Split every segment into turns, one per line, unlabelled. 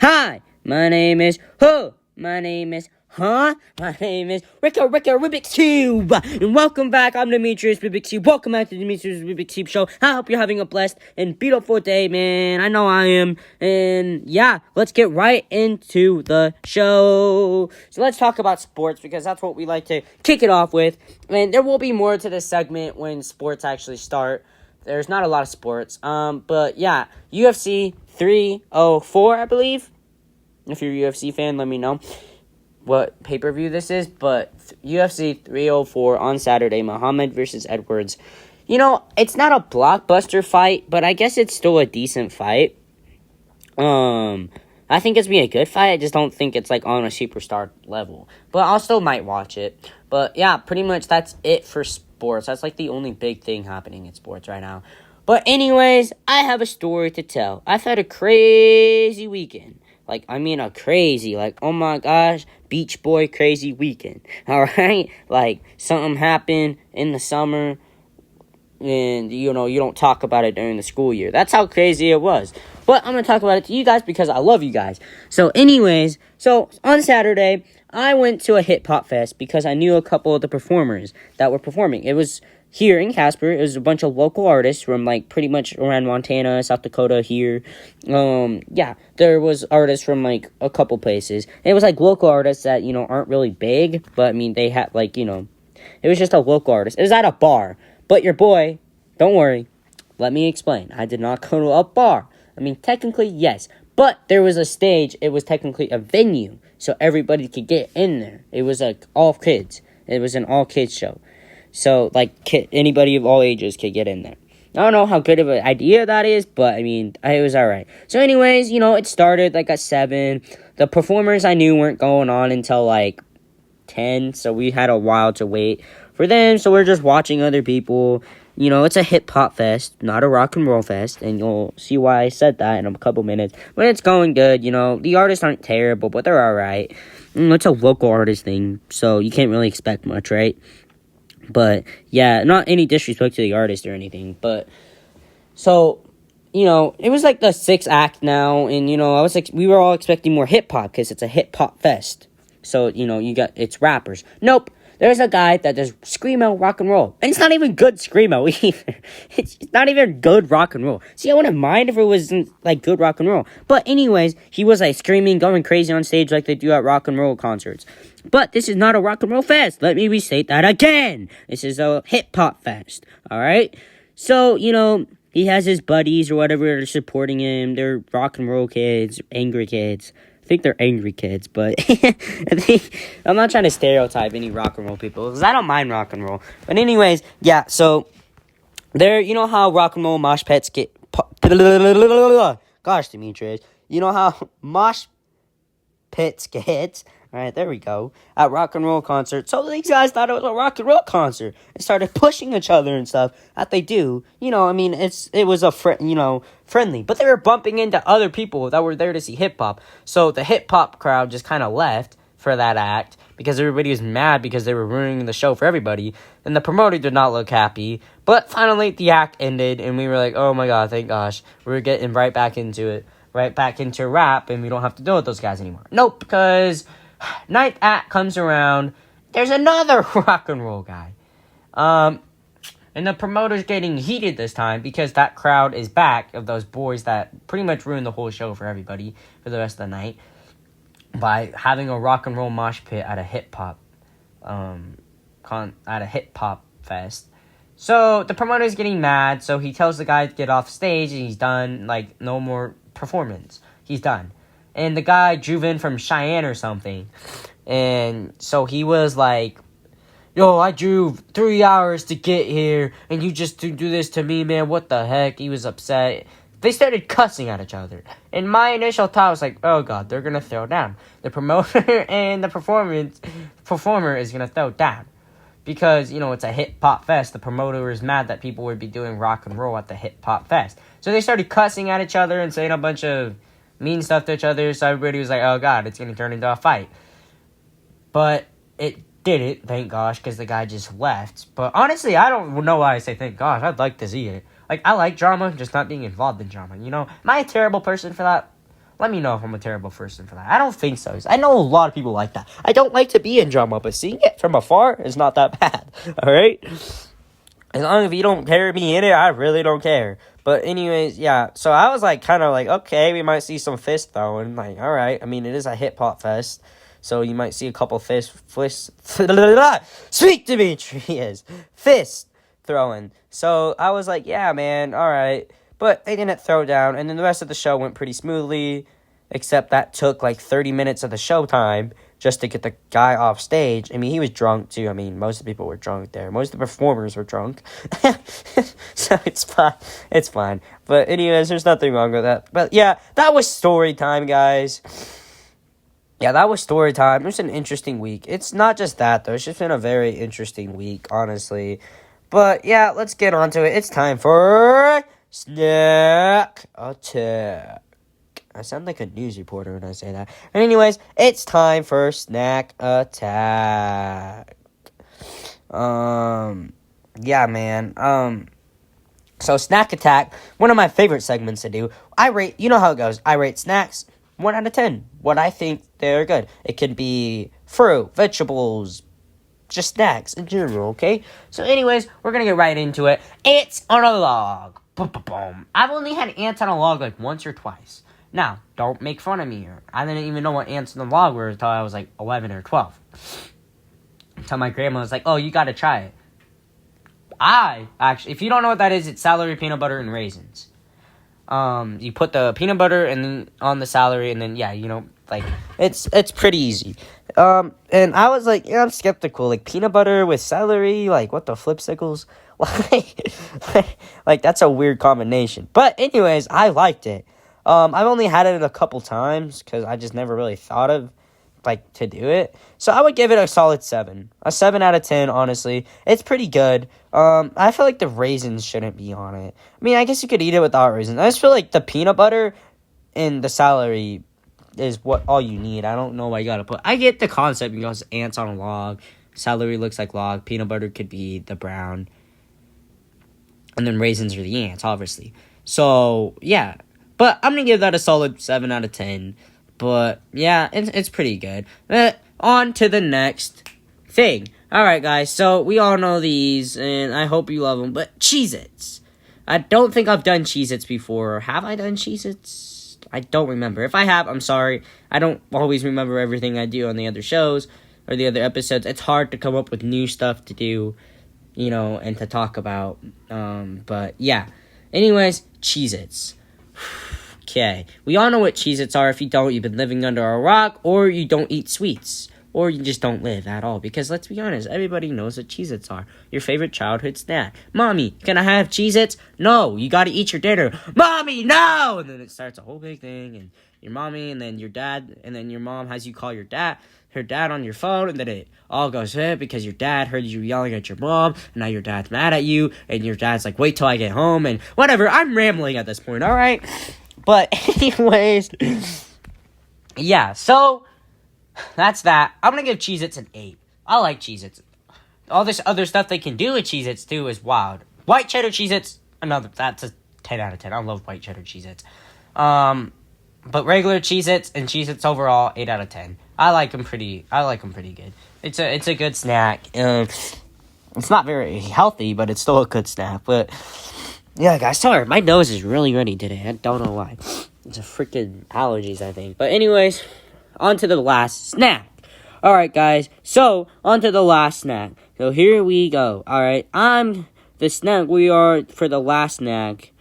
Hi, my name is Huh. My name is My name is Rico Rubik's Cube. And welcome back. I'm Demetrius Rubik's Cube. Welcome back to the Demetrius Rubik's Cube Show. I hope you're having a blessed and beautiful day, man. I know I am. And yeah, let's get right into the show. So let's talk about sports because that's what we like to kick it off with. And there will be more to this segment when sports actually start. There's not a lot of sports. But yeah, UFC 304, I believe. If you're a UFC fan, let me know what pay-per-view this is. But UFC 304 on Saturday, Muhammad versus Edwards. You know, it's not a blockbuster fight, but I guess it's still a decent fight. I think it's be a good fight. I just don't think it's like on a superstar level. But I still might watch it. But yeah, pretty much that's it for sports. That's like the only big thing happening in sports right now. But anyways, I have a story to tell. I've had a crazy weekend. A crazy, oh my gosh, Beach Boy crazy weekend. Alright? Something happened in the summer. And, you don't talk about it during the school year. That's how crazy it was. But I'm going to talk about it to you guys because I love you guys. So, anyways, on Saturday, I went to a hip-hop fest because I knew a couple of the performers that were performing. It was here in Casper. It was a bunch of local artists from, pretty much around Montana, South Dakota, here. There was artists from, a couple places. And it was, local artists that, aren't really big. But, they had, it was just a local artist. It was at a bar. But your boy, don't worry, let me explain. I did not go to a bar. Technically, yes. But there was a stage. It was technically a venue. So everybody could get in there. It was, all kids. It was an all-kids show. So, anybody of all ages could get in there. I don't know how good of an idea that is, but, it was alright. So, anyways, it started, at 7. The performers I knew weren't going on until, 10, so we had a while to wait for them, so we're just watching other people. It's a hip-hop fest, not a rock and roll fest, and you'll see why I said that in a couple minutes. But it's going good, the artists aren't terrible, but they're alright. It's a local artist thing, so you can't really expect much, right? But, yeah, not any disrespect to the artist or anything, but, so, it was, the 6th act now, and, we were all expecting more hip-hop, because it's a hip-hop fest, so, it's rappers. Nope, there's a guy that does screamo rock and roll, and it's not even good screamo either. It's not even good rock and roll. See, I wouldn't mind if it wasn't, good rock and roll, but anyways, he was, screaming, going crazy on stage like they do at rock and roll concerts. But this is not a rock and roll fest. Let me restate that again. This is a hip-hop fest, all right? So, he has his buddies or whatever that are supporting him. They're rock and roll kids, angry kids. I think they're angry kids, but I'm not trying to stereotype any rock and roll people because I don't mind rock and roll. But anyways, yeah, so there, how rock and roll mosh pits get... Gosh, Demetrius. You know how mosh pits get... All right, there we go. At rock and roll concert. So these guys thought it was a rock and roll concert and started pushing each other and stuff. That they do. It was a friendly. But they were bumping into other people that were there to see hip hop. So the hip hop crowd just kind of left for that act because everybody was mad because they were ruining the show for everybody. And the promoter did not look happy. But finally the act ended and we were like, oh my god, thank gosh. We're getting right back into it. Right back into rap and we don't have to deal with those guys anymore. Nope, because... 9th act comes around, there's another rock and roll guy. And the promoter's getting heated this time because that crowd is back of those boys that pretty much ruined the whole show for everybody for the rest of the night by having a rock and roll mosh pit at a hip hop fest. So the promoter's getting mad, so he tells the guy to get off stage and he's done, no more performance. He's done. And the guy drove in from Cheyenne or something. And so he was like, yo, I drove 3 hours to get here. And you just do this to me, man. What the heck? He was upset. They started cussing at each other. And my initial thought was like, oh, God, they're going to throw down. The promoter and the performer is going to throw down. Because, it's a hip-hop fest. The promoter is mad that people would be doing rock and roll at the hip-hop fest. So they started cussing at each other and saying a bunch of mean stuff to each other, so everybody was like, oh god, it's gonna turn into a fight. But it didn't, thank gosh, because the guy just left. But honestly, I don't know why I say thank gosh. I'd like to see it. I like drama, just not being involved in drama, Am I a terrible person for that? Let me know if I'm a terrible person for that. I don't think so. I know a lot of people like that. I don't like to be in drama, but seeing it from afar is not that bad. All right? As long as you don't carry me in it, I really don't care. But anyways, yeah. So I was like, kind of like, okay, we might see some fist throwing. Like, all right. I mean, it is a hip hop fest. So you might see a couple speak, Demetrius, fist throwing. So I was like, yeah, man, all right. But they didn't throw down, and then the rest of the show went pretty smoothly, except that took like 30 minutes of the show time just to get the guy off stage. I mean, he was drunk too. I mean, most of the people were drunk there. Most of the performers were drunk. So it's fine. It's fine. But anyways, there's nothing wrong with that. But yeah, that was story time, guys. Yeah, that was story time. It was an interesting week. It's not just that, though. It's just been a very interesting week, honestly. But, yeah, let's get on to it. It's time for Snack Attack. I sound like a news reporter when I say that. And anyways, it's time for Snack Attack. Yeah, man. So Snack Attack, one of my favorite segments to do. You know how it goes. I rate snacks 1 out of 10. What I think they're good. It could be fruit, vegetables, just snacks in general, okay? So anyways, we're gonna get right into it. Ants on a log. Boom, boom, boom. I've only had ants on a log like once or twice. Now, don't make fun of me here. I didn't even know what ants on the log were until I was like 11 or 12. Until my grandma was like, oh, you gotta try it. If you don't know what that is, it's celery, peanut butter, and raisins. You put the peanut butter and then on the celery, and then, yeah, you know, like, it's pretty easy. And I was like, yeah, I'm skeptical. Like, peanut butter with celery, like, what the flipsicles? Like, that's a weird combination. But anyways, I liked it. I've only had it a couple times, because I just never really thought of, like, to do it. So I would give it a solid 7. A 7 out of 10, honestly. It's pretty good. I feel like the raisins shouldn't be on it. I mean, I guess you could eat it without raisins. I just feel like the peanut butter and the celery is all you need. I don't know why you gotta put... I get the concept because ants on a log. Celery looks like log. Peanut butter could be the brown. And then raisins are the ants, obviously. So, yeah. But I'm gonna give that a solid 7 out of 10. But, yeah, it's pretty good. On to the next thing. Alright, guys, so we all know these, and I hope you love them, but Cheez-Its. I don't think I've done Cheez-Its before. Have I done Cheez-Its? I don't remember. If I have, I'm sorry. I don't always remember everything I do on the other shows or the other episodes. It's hard to come up with new stuff to do, you know, and to talk about. But, yeah. Anyways, Cheez-Its. Okay, we all know what Cheez-Its are. If you don't, you've been living under a rock, or you don't eat sweets, or you just don't live at all. Because let's be honest, everybody knows what Cheez-Its are. Your favorite childhood snack. Mommy, can I have Cheez-Its? No, you gotta eat your dinner. Mommy, no! And then it starts a whole big thing, and your mommy, and then your dad, and then your mom has you call her dad on your phone, and then it all goes because your dad heard you yelling at your mom, and now your dad's mad at you, and your dad's like, wait till I get home, and whatever. I'm rambling at this point, alright? But anyways, yeah, so that's that. I'm going to give Cheez-Its an 8. I like Cheez-Its. All this other stuff they can do with Cheez-Its, too, is wild. White cheddar Cheez-Its, that's a 10 out of 10. I love white cheddar Cheez-Its. But regular Cheez-Its and Cheez-Its overall, 8 out of 10. I like them pretty good. It's a good snack. It's not very healthy, but it's still a good snack. But yeah, guys, sorry, my nose is really runny today. I don't know why. It's a freaking allergies, I think. But anyways, on to the last snack. Alright, guys, so on to the last snack. So here we go. Alright, I'm the snack we are for the last snack.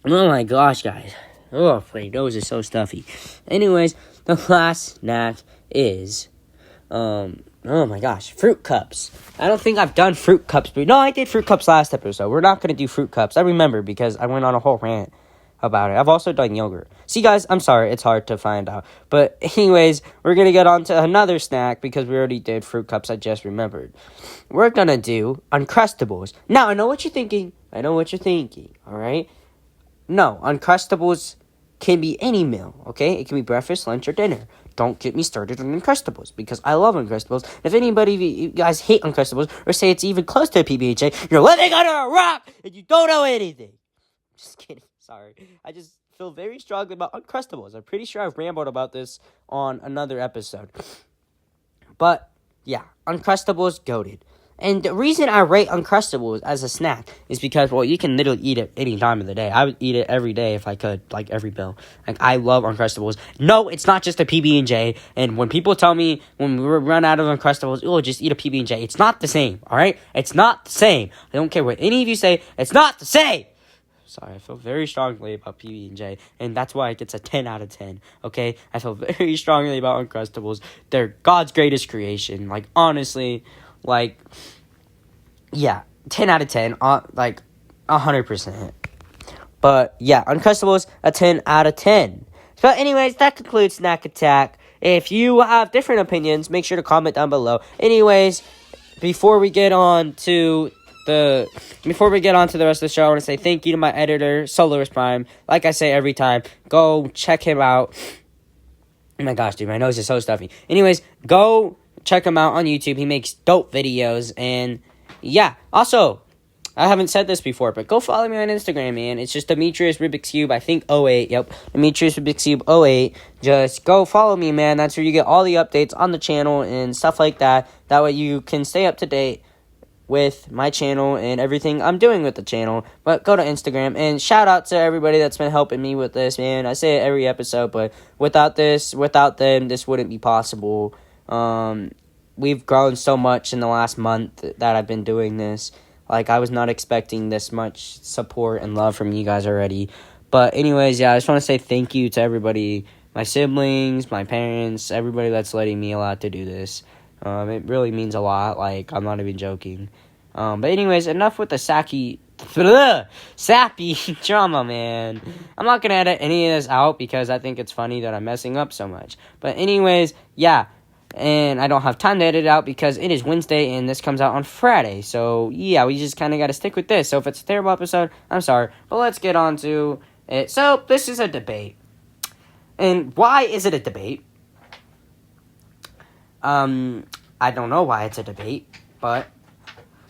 Oh my gosh, guys. Oh, my nose is so stuffy. Anyways, the last snack is, oh my gosh, fruit cups. I don't think I've done fruit cups, but no, I did fruit cups last episode. We're not going to do fruit cups. I remember because I went on a whole rant about it. I've also done yogurt. See, guys, I'm sorry. It's hard to find out. But anyways, we're going to get on to another snack because we already did fruit cups. I just remembered. We're going to do Uncrustables. Now, I know what you're thinking. All right? No, Uncrustables can be any meal, okay? It can be breakfast, lunch, or dinner. Don't get me started on Uncrustables, because I love Uncrustables. If anybody of you guys hate Uncrustables, or say it's even close to a PB&J, you're living under a rock, and you don't know anything. Just kidding. Sorry. I just feel very strongly about Uncrustables. I'm pretty sure I've rambled about this on another episode. But, yeah, Uncrustables, goated. And the reason I rate Uncrustables as a snack is because, well, you can literally eat it any time of the day. I would eat it every day if I could, like every meal. Like, I love Uncrustables. No, it's not just a PB&J. And when people tell me when we run out of Uncrustables, oh, just eat a PB&J, it's not the same, all right? It's not the same. I don't care what any of you say. It's not the same. Sorry, I feel very strongly about PB&J, and that's why it gets a 10 out of 10, okay? I feel very strongly about Uncrustables. They're God's greatest creation. Like, honestly, like, yeah, 10 out of 10, like, 100%. But, yeah, Uncrustables, a 10 out of 10. So, anyways, that concludes Snack Attack. If you have different opinions, make sure to comment down below. Anyways, before we get on to the rest of the show, I want to say thank you to my editor, Solaris Prime. Like I say every time, go check him out. Oh my gosh, dude, my nose is so stuffy. Anyways, go check him out on YouTube. He makes dope videos, and yeah. Also, I haven't said this before, but go follow me on Instagram, man. It's just Demetrius Rubik's Cube, I think 08. Yep, Demetrius Rubik's Cube 08. Just go follow me, man. That's where you get all the updates on the channel and stuff like that. That way you can stay up to date with my channel and everything I'm doing with the channel. But go to Instagram, and shout out to everybody that's been helping me with this, man. I say it every episode, but without them, this wouldn't be possible. We've grown so much in the last month that I've been doing this. Like, I was not expecting this much support and love from you guys already. But anyways, yeah, I just want to say thank you to everybody, my siblings, my parents, everybody that's letting me allow to do this. It really means a lot. Like, I'm not even joking. But anyways, enough with the sappy drama, man. I'm not gonna edit any of this out because I think it's funny that I'm messing up so much. But anyways, yeah. And I don't have time to edit it out because it is Wednesday and this comes out on Friday. So, yeah, we just kind of got to stick with this. So, if it's a terrible episode, I'm sorry. But let's get on to it. So, this is a debate. And why is it a debate? I don't know why it's a debate, but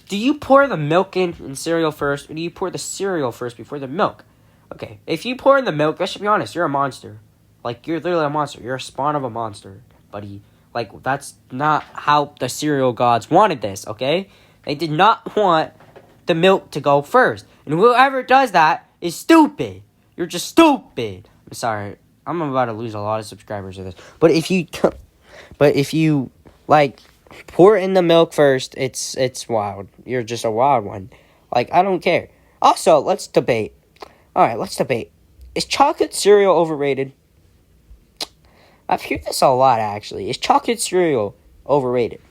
do you pour the milk in cereal first, or do you pour the cereal first before the milk? Okay, if you pour in the milk, let's be honest, you're a monster. Like, you're literally a monster. You're a spawn of a monster, buddy. Like, that's not how the cereal gods wanted this, okay? They did not want the milk to go first. And whoever does that is stupid. You're just stupid. I'm sorry. I'm about to lose a lot of subscribers to this. But if you like, pour in the milk first, it's wild. You're just a wild one. Like, I don't care. Also, let's debate. Alright, let's debate. Is chocolate cereal overrated? I've heard this a lot, actually. Is chocolate cereal overrated?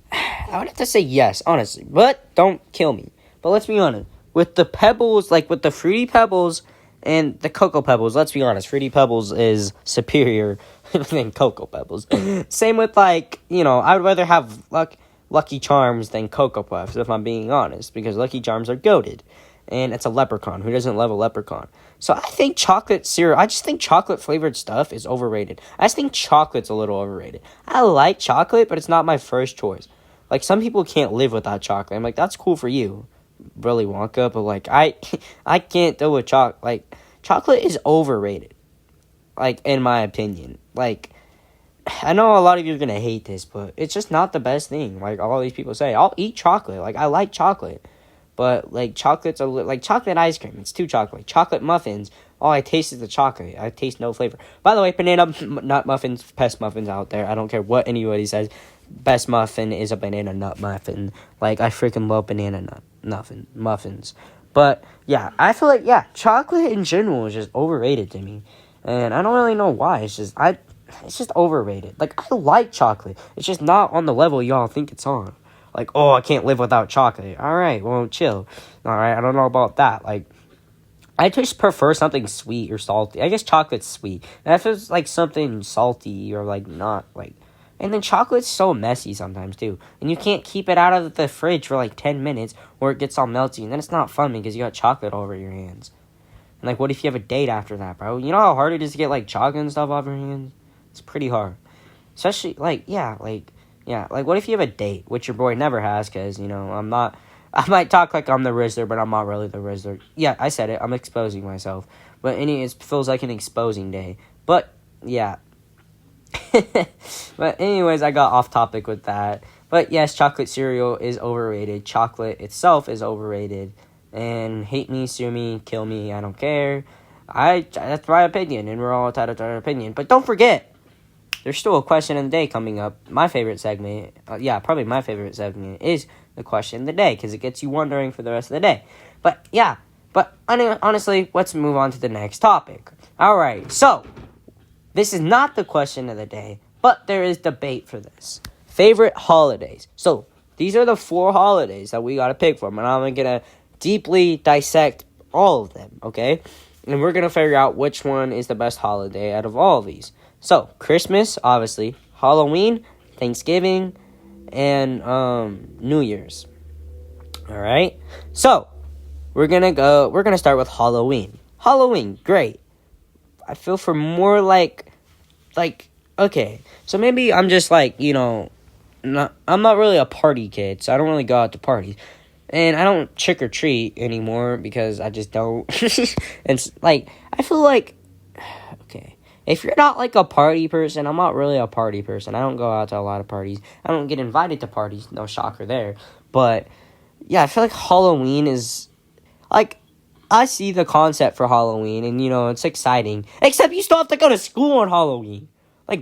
I would have to say yes, honestly. But don't kill me. But let's be honest. With the Pebbles, like with the Fruity Pebbles and the Cocoa Pebbles, let's be honest. Fruity Pebbles is superior than Cocoa Pebbles. Same with, like, you know, I would rather have Lucky Charms than Cocoa Puffs, if I'm being honest. Because Lucky Charms are goated. And it's a leprechaun. Who doesn't love a leprechaun? So I think chocolate cereal, I just think chocolate-flavored stuff is overrated. I just think chocolate's a little overrated. I like chocolate, but it's not my first choice. Like, some people can't live without chocolate. I'm like, that's cool for you, Willy Wonka. But, like, I can't deal with chocolate. Like, chocolate is overrated. Like, in my opinion. Like, I know a lot of you are going to hate this, but it's just not the best thing. Like, all these people say, I'll eat chocolate. Like, I like chocolate. But, like, chocolate's like chocolate ice cream. It's too chocolate. Chocolate muffins. All I taste is the chocolate. I taste no flavor. By the way, banana nut muffins, best muffins out there. I don't care what anybody says. Best muffin is a banana nut muffin. Like, I freaking love banana nut muffins. But, yeah, I feel like, yeah, chocolate in general is just overrated to me. And I don't really know why. It's just overrated. Like, I like chocolate. It's just not on the level y'all think it's on. Like, oh, I can't live without chocolate. All right, well, chill. All right, I don't know about that. Like, I just prefer something sweet or salty. I guess chocolate's sweet. And if it's, like, something salty or, like, not, like... And then chocolate's so messy sometimes, too. And you can't keep it out of the fridge for, like, 10 minutes or it gets all melty. And then it's not fun because you got chocolate all over your hands. And, like, what if you have a date after that, bro? You know how hard it is to get, like, chocolate and stuff off your hands? It's pretty hard. Especially, like, yeah, like, what if you have a date, which your boy never has, because, you know, I'm not I might talk like I'm the Rizzler, but I'm not really the Rizzler. Yeah, I said it. I'm exposing myself. But it feels like an exposing day. But, yeah. But anyways, I got off topic with that. But yes, chocolate cereal is overrated. Chocolate itself is overrated. And hate me, sue me, kill me, I don't care. That's my opinion, and we're all entitled to our opinion. But don't forget, there's still a question of the day coming up. My favorite segment, probably my favorite segment is the question of the day, because it gets you wondering for the rest of the day. But yeah, honestly, let's move on to the next topic. Alright, so, this is not the question of the day, but there is debate for this. Favorite holidays. So, these are the 4 holidays that we gotta pick from, and I'm gonna deeply dissect all of them, okay? And we're gonna figure out which one is the best holiday out of all of these. So, Christmas, obviously, Halloween, Thanksgiving, and New Year's. Alright? So, we're gonna start with Halloween. Halloween, great. I feel for more like, okay, so maybe I'm just like, I'm not really a party kid, so I don't really go out to parties. And I don't trick or treat anymore because I just don't. And I feel like, okay, if you're not like a party person, I'm not really a party person. I don't go out to a lot of parties. I don't get invited to parties. No shocker there. But yeah, I feel like Halloween is I see the concept for Halloween, and it's exciting. Except you still have to go to school on Halloween.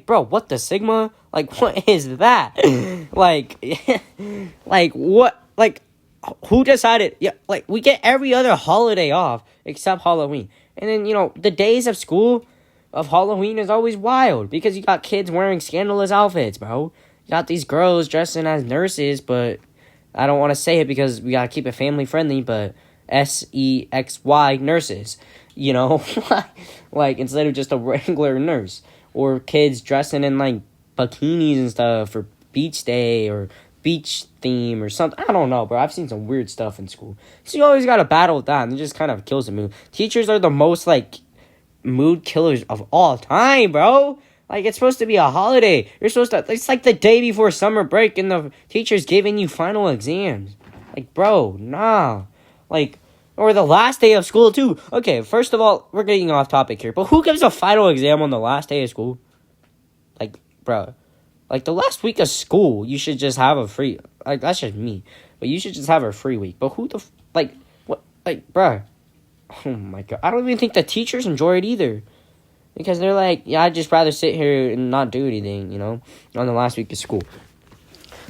Bro, what the Sigma? What is that? What? Who decided? Yeah, we get every other holiday off except Halloween. And then, the days of school of Halloween is always wild because you got kids wearing scandalous outfits, bro. You got these girls dressing as nurses, but I don't want to say it because we got to keep it family friendly, but SEXY nurses, instead of just a regular nurse. Or kids dressing in, bikinis and stuff for beach day or beach theme or something. I don't know, bro. I've seen some weird stuff in school. So you always got to battle with that, and it just kind of kills the mood. Teachers are the most, mood killers of all time, bro. It's supposed to be a holiday. You're supposed to... It's like the day before summer break, and the teacher's giving you final exams. Bro, nah. Or the last day of school, too. Okay, first of all, we're getting off topic here, but who gives a final exam on the last day of school? Bro. The last week of school, you should just have a free... that's just me. But you should just have a free week. But who the... what? Bro. Oh, my God. I don't even think the teachers enjoy it, either. Because they're I'd just rather sit here and not do anything, on the last week of school.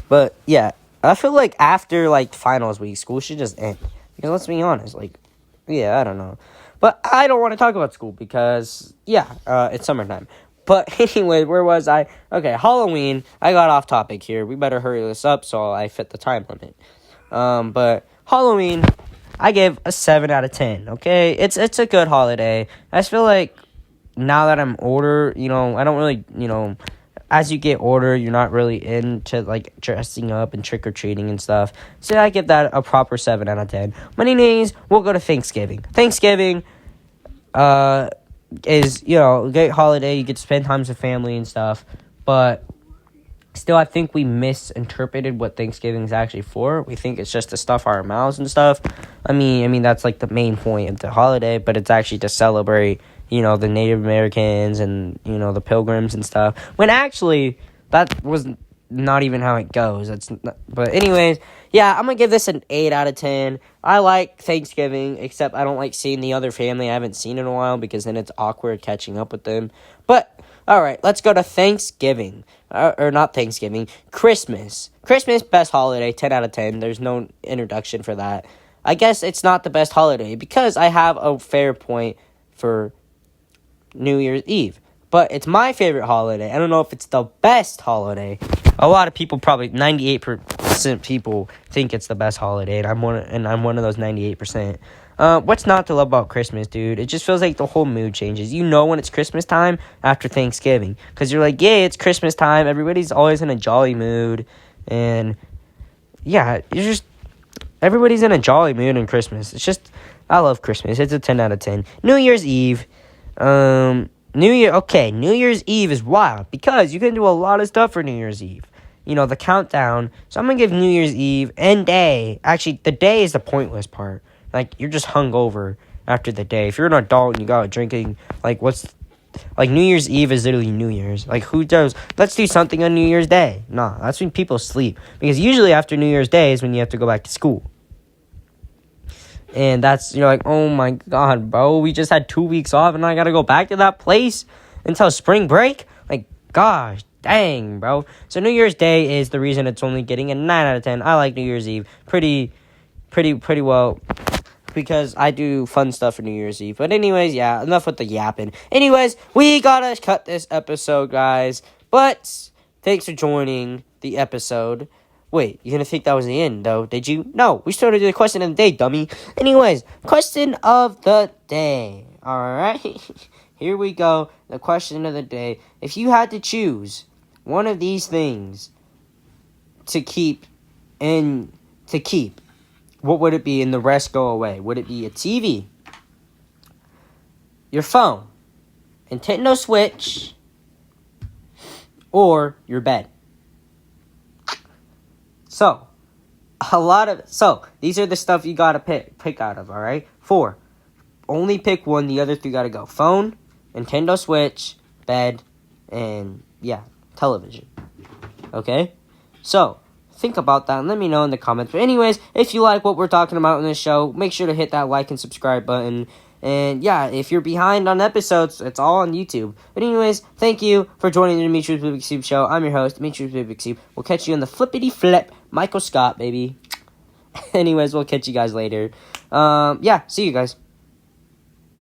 But, yeah. I feel after, finals week, school should just end. Because let's be honest, I don't know. But I don't want to talk about school because, it's summertime. But anyway, where was I? Okay, Halloween. I got off topic here. We better hurry this up so I fit the time limit. But Halloween, I give a 7 out of 10, okay? It's a good holiday. I just feel now that I'm older, I don't really, as you get older, you're not really into, dressing up and trick-or-treating and stuff. So I give that a proper 7 out of 10. But anyways, we'll go to Thanksgiving. Thanksgiving is, a great holiday. You get to spend time with family and stuff. But still, I think we misinterpreted what Thanksgiving is actually for. We think it's just to stuff our mouths and stuff. I mean, that's, the main point of the holiday. But it's actually to celebrate... the Native Americans and, the Pilgrims and stuff. When actually, that was not even how it goes. But anyways, I'm going to give this an 8 out of 10. I like Thanksgiving, except I don't like seeing the other family I haven't seen in a while because then it's awkward catching up with them. But, alright, let's go to Thanksgiving. Or not Thanksgiving, Christmas. Christmas, best holiday, 10 out of 10. There's no introduction for that. I guess it's not the best holiday because I have a fair point for New Year's Eve. But it's my favorite holiday. I don't know if it's the best holiday. A lot of people, probably 98% people, think it's the best holiday, and I'm one of those 98%. What's not to love about Christmas, dude? It just feels like the whole mood changes. When it's Christmas time after Thanksgiving. Because you're yay, it's Christmas time. Everybody's always in a jolly mood. And, everybody's in a jolly mood in Christmas. It's just, I love Christmas. It's a 10 out of 10. New Year's Eve. New Year's Eve is wild because you can do a lot of stuff for New Year's Eve. the countdown. So I'm going to give New Year's Eve and day. Actually, the day is the pointless part. Like, you're just hungover after the day. If you're an adult and you got drinking, New Year's Eve is literally New Year's. Like, who does, let's do something on New Year's Day. Nah, that's when people sleep. Because usually after New Year's Day is when you have to go back to school. And you're like, oh my God, bro, we just had 2 weeks off and I gotta go back to that place until spring break? Like, gosh, dang, bro. So New Year's Day is the reason it's only getting a 9 out of 10. I like New Year's Eve pretty well, because I do fun stuff for New Year's Eve. But anyways, yeah, enough with the yapping. Anyways, we gotta cut this episode, guys. But thanks for joining the episode. Wait, you're gonna think that was the end, though, did you? No, we started the question of the day, dummy. Anyways, question of the day. Alright, here we go. The question of the day. If you had to choose one of these things to keep, what would it be and the rest go away? Would it be a TV, your phone, Nintendo Switch, or your bed? So these are the stuff you gotta pick out of, alright? 4. Only pick one, the other 3 gotta go. Phone, Nintendo Switch, bed, and, television. Okay? So, think about that and let me know in the comments. But anyways, if you like what we're talking about in this show, make sure to hit that like and subscribe button. And if you're behind on episodes, it's all on YouTube. But anyways, thank you for joining the Demetrius Big Soup Show. I'm your host, Demetrius Big Soup. We'll catch you on the flippity flip. Michael Scott, baby. Anyways, we'll catch you guys later. See you guys.